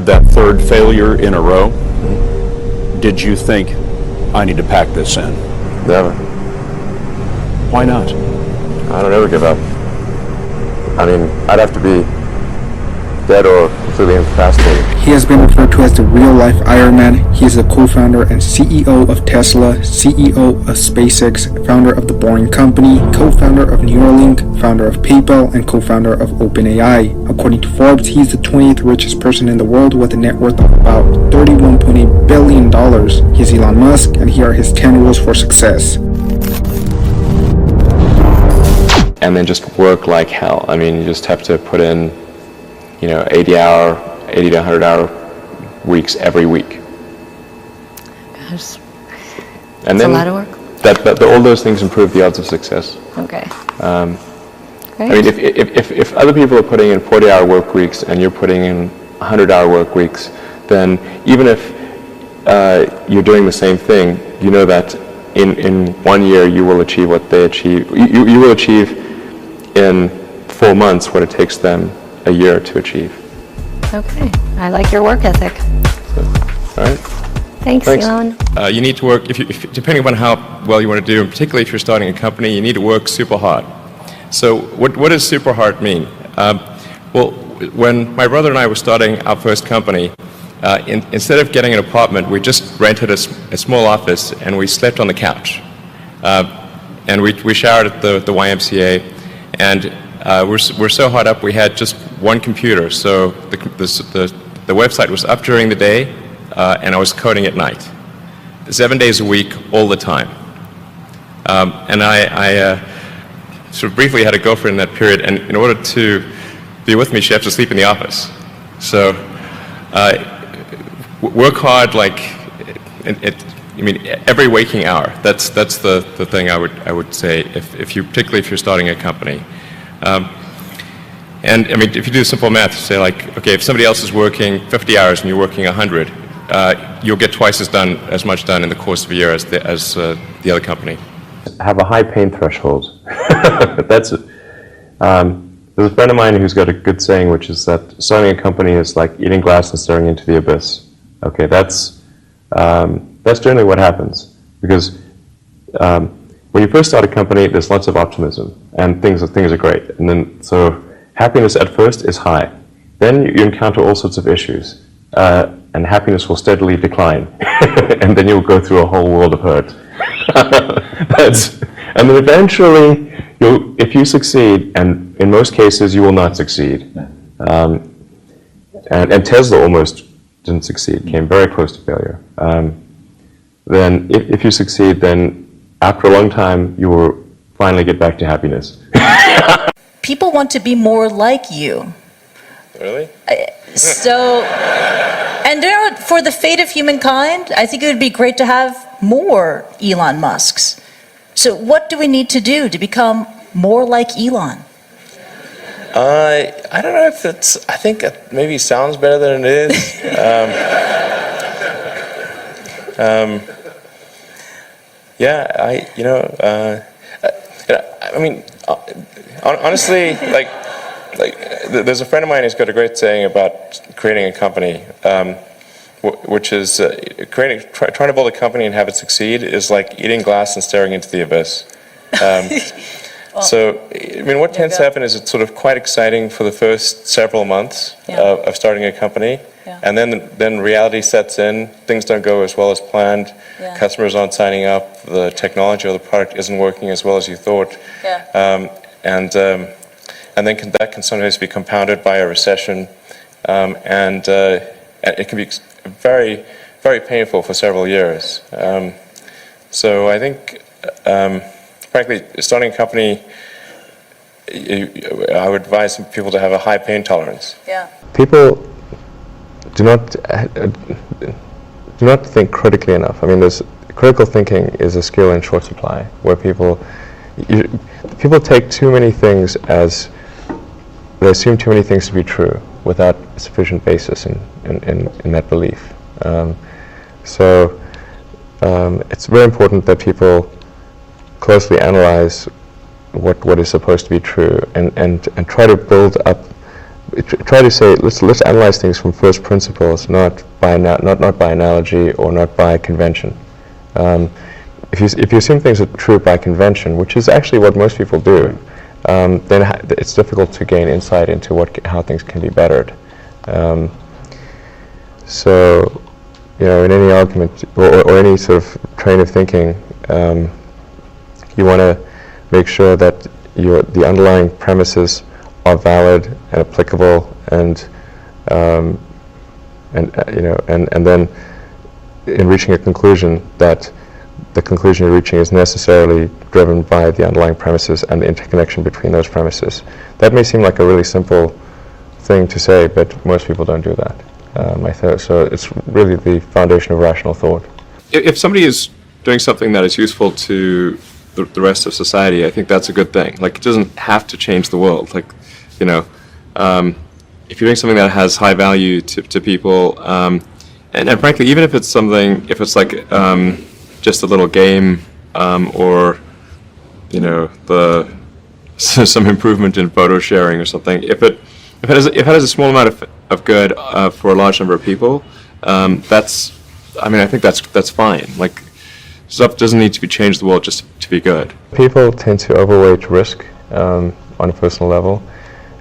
That third failure in a row, did you think, I need to pack this in? Never. Why not? I don't ever give up. I mean, I'd have to be dead or completely incapacitated. He has been referred to as the real-life Iron Man. He is the co-founder and CEO of Tesla, CEO of SpaceX, founder of The Boring Company, co-founder of Neuralink, founder of PayPal, and co-founder of OpenAI. According to Forbes, he is the 20th richest person in the world with a net worth of about $31.8 billion. He is Elon Musk, and here are his 10 rules for success. And then just work like hell. I mean, you just have to put in 80 to 100 hour weeks every week. Gosh, and that's then a lot of work. All those things improve the odds of success. Okay. I Great. mean, if other people are putting in 40-hour work weeks and you're putting in 100-hour work weeks, then even if you're doing the same thing, you know that in 1 year you will achieve what they achieve. You will achieve in 4 months what it takes them a year to achieve. Okay. I like your work ethic. So, all right. Thanks. Elon. You need to work, depending on how well you want to do, and particularly if you're starting a company, you need to work super hard. So what does super hard mean? Well, when my brother and I were starting our first company, instead of getting an apartment, we just rented a small office and we slept on the couch. And we showered at the YMCA, and we're so hard up we had just one computer. So the website was up during the day, and I was coding at night, 7 days a week, all the time. And I sort of briefly had a girlfriend in that period, and in order to be with me, she had to sleep in the office. So work hard, like every waking hour. That's the thing I would say, particularly if you're starting a company. And I mean, if you do simple math, say like, okay, if somebody else is working 50 hours and you're working 100, you'll get twice as much done in the course of a year as the other company. Have a high pain threshold. That's it. There's a friend of mine who's got a good saying, which is that starting a company is like eating glass and staring into the abyss. Okay, that's generally what happens, because when you first start a company, there's lots of optimism and things are great, and then so happiness at first is high. Then you encounter all sorts of issues, and happiness will steadily decline, and then you'll go through a whole world of hurt. And then eventually, if you succeed, and in most cases you will not succeed, and Tesla almost didn't succeed, came very close to failure. Then if you succeed, then after a long time you will finally get back to happiness. People want to be more like you. Really? And for the fate of humankind, I think it would be great to have more Elon Musks. So what do we need to do to become more like Elon? I don't know if I think it maybe sounds better than it is. Honestly, like there's a friend of mine who's got a great saying about creating a company, which is trying to build a company and have it succeed is like eating glass and staring into the abyss. So, I mean, what tends to happen is it's sort of quite exciting for the first several months of starting a company, and then reality sets in. Things don't go as well as planned. Customers aren't signing up. The technology or the product isn't working as well as you thought. And then that can sometimes be compounded by a recession, and it can be very, very painful for several years. So I think, frankly, starting a company, I would advise people to have a high pain tolerance. People do not think critically enough. I mean, critical thinking is a skill in short supply, where people take too many things they assume too many things to be true without sufficient basis in that belief. So it's very important that people closely analyze what is supposed to be true and try to build up try to say, let's analyze things from first principles, not by analogy or not by convention. If you assume things are true by convention, which is actually what most people do, then it's difficult to gain insight into how things can be bettered. So, in any argument or any sort of train of thinking, you want to make sure that the underlying premises are valid and applicable, and then in reaching a conclusion, that the conclusion you're reaching is necessarily driven by the underlying premises and the interconnection between those premises. That may seem like a really simple thing to say, but most people don't do that. So it's really the foundation of rational thought. If somebody is doing something that is useful to the rest of society, I think that's a good thing. Like, it doesn't have to change the world. Like, if you're doing something that has high value to people, and frankly, even if it's like just a little game, or some improvement in photo sharing or something, if it has a small amount of good for a large number of people, I think that's fine. Like, stuff doesn't need to be changed the world just to be good. People tend to overweight risk on a personal level.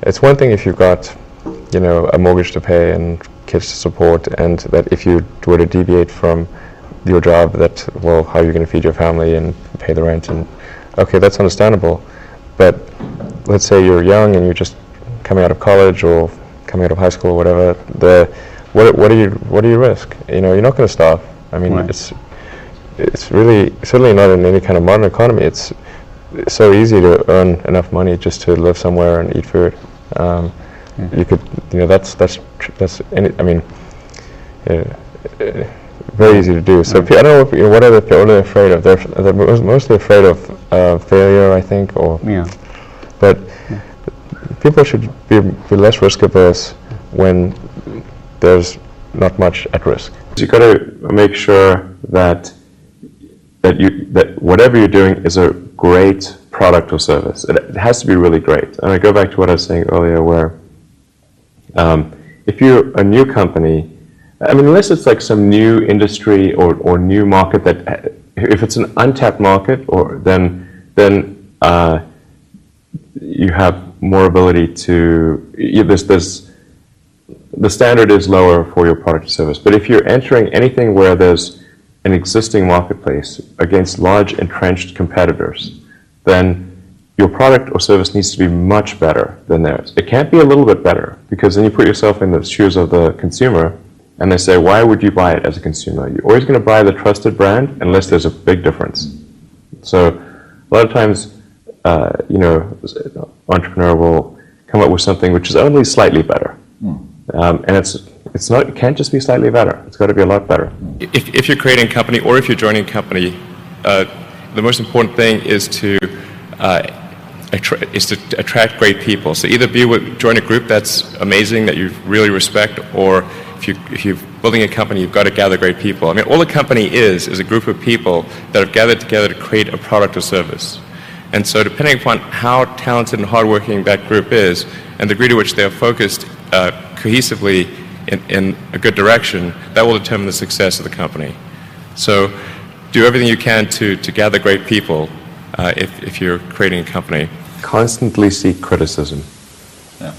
It's one thing if you've got, a mortgage to pay and kids to support, and that if you were to deviate from your job, how are you going to feed your family and pay the rent? And okay, that's understandable. But let's say you're young and you're just coming out of college or coming out of high school or whatever. What do you risk? You're not going to starve. I mean, right. It's really certainly not in any kind of modern economy. It's so easy to earn enough money just to live somewhere and eat food. You could, very easy to do. So I don't know what are they afraid of. They're mostly afraid of failure, I think, but people should be less risk averse when there's not much at risk. You've got to make sure that whatever you're doing is a great product or service. It has to be really great. And I go back to what I was saying earlier, where if you're a new company, unless it's like some new industry or new market if it's an untapped market, then you have more ability to. The standard is lower for your product or service. But if you're entering anything where there's an existing marketplace against large entrenched competitors, then your product or service needs to be much better than theirs. It can't be a little bit better, because then you put yourself in the shoes of the consumer, and they say, why would you buy it as a consumer? You're always going to buy the trusted brand unless there's a big difference. So a lot of times, entrepreneur will come up with something which is only slightly better. And it can't just be slightly better. It's got to be a lot better. If you're creating a company or if you're joining a company, the most important thing is to attract great people. So either join a group that's amazing, that you really respect, or if you're building a company, you've got to gather great people. All a company is a group of people that have gathered together to create a product or service. And so depending upon how talented and hardworking that group is, and the degree to which they are focused cohesively in a good direction, that will determine the success of the company. So do everything you can to gather great people if you're creating a company. Constantly seek criticism. Yeah.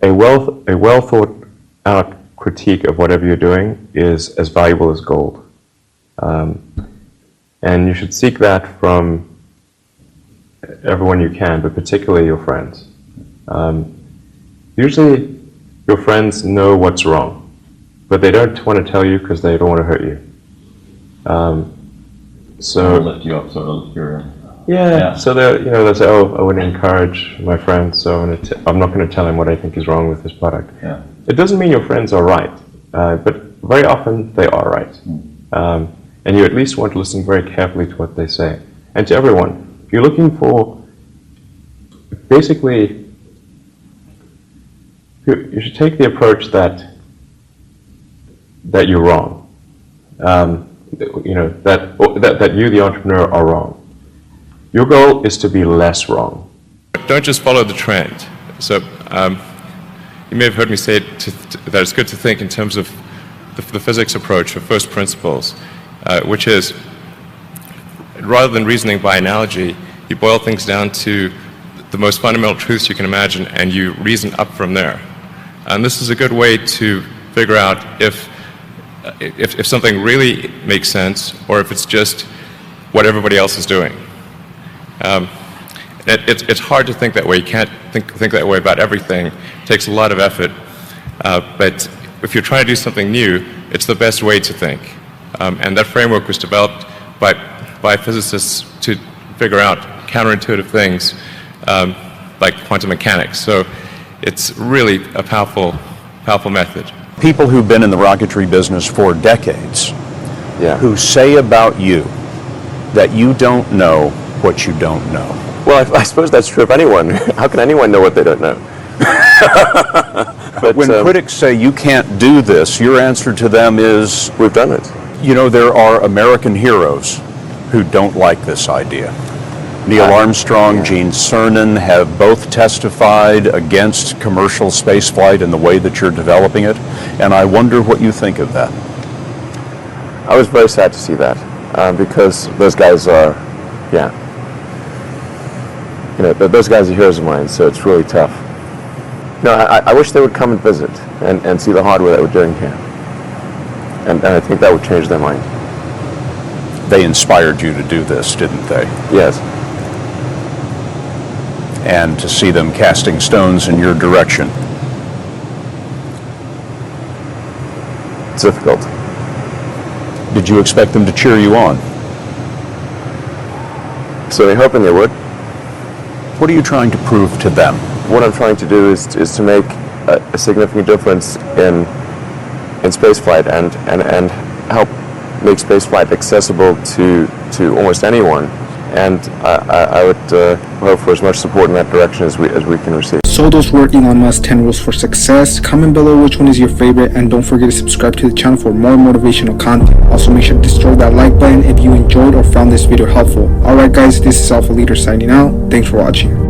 A well thought out critique of whatever you're doing is as valuable as gold. And you should seek that from everyone you can, but particularly your friends. Usually your friends know what's wrong, but they don't want to tell you because they don't want to hurt you. So lift you up, sort of your. Yeah. So they say, I want to encourage my friend, so I'm not going to tell him what I think is wrong with his product. Yeah. It doesn't mean your friends are right, but very often they are right. And you at least want to listen very carefully to what they say. And to everyone, if you're looking for, basically, you should take the approach that you're wrong. That you, the entrepreneur, are wrong. Your goal is to be less wrong. Don't just follow the trend. So you may have heard me say that it's good to think in terms of the physics approach of first principles, which is, rather than reasoning by analogy, you boil things down to the most fundamental truths you can imagine, and you reason up from there. And this is a good way to figure out if something really makes sense, or if it's just what everybody else is doing. It's hard to think that way. You can't think that way about everything. It takes a lot of effort. But if you're trying to do something new, it's the best way to think. And that framework was developed by physicists to figure out counterintuitive things like quantum mechanics. So it's really a powerful method. People who've been in the rocketry business for decades, Yeah. who say about you that you don't know what you don't know. Well, I suppose that's true of anyone. How can anyone know what they don't know? But When critics say you can't do this, your answer to them is, we've done it. you know, there are American heroes who don't like this idea. Neil Armstrong, Gene Cernan have both testified against commercial spaceflight in the way that you're developing it, and I wonder what you think of that. I was very sad to see that because those guys are, those guys are heroes of mine, so it's really tough. No, I wish they would come and visit and see the hardware that we're doing here. And I think that would change their mind. They inspired you to do this, didn't they? Yes. And to see them casting stones in your direction. It's difficult. Did you expect them to cheer you on? So they're hoping they would. What are you trying to prove to them? What I'm trying to do is to make a significant difference in spaceflight and help make spaceflight accessible to almost anyone. And I would hope for as much support in that direction as we can receive. So those were Elon Musk's 10 rules for success. Comment below which one is your favorite, and don't forget to subscribe to the channel for more motivational content. Also make sure to destroy that like button if you enjoyed or found this video helpful. Alright guys, this is Alpha Leader signing out. Thanks for watching.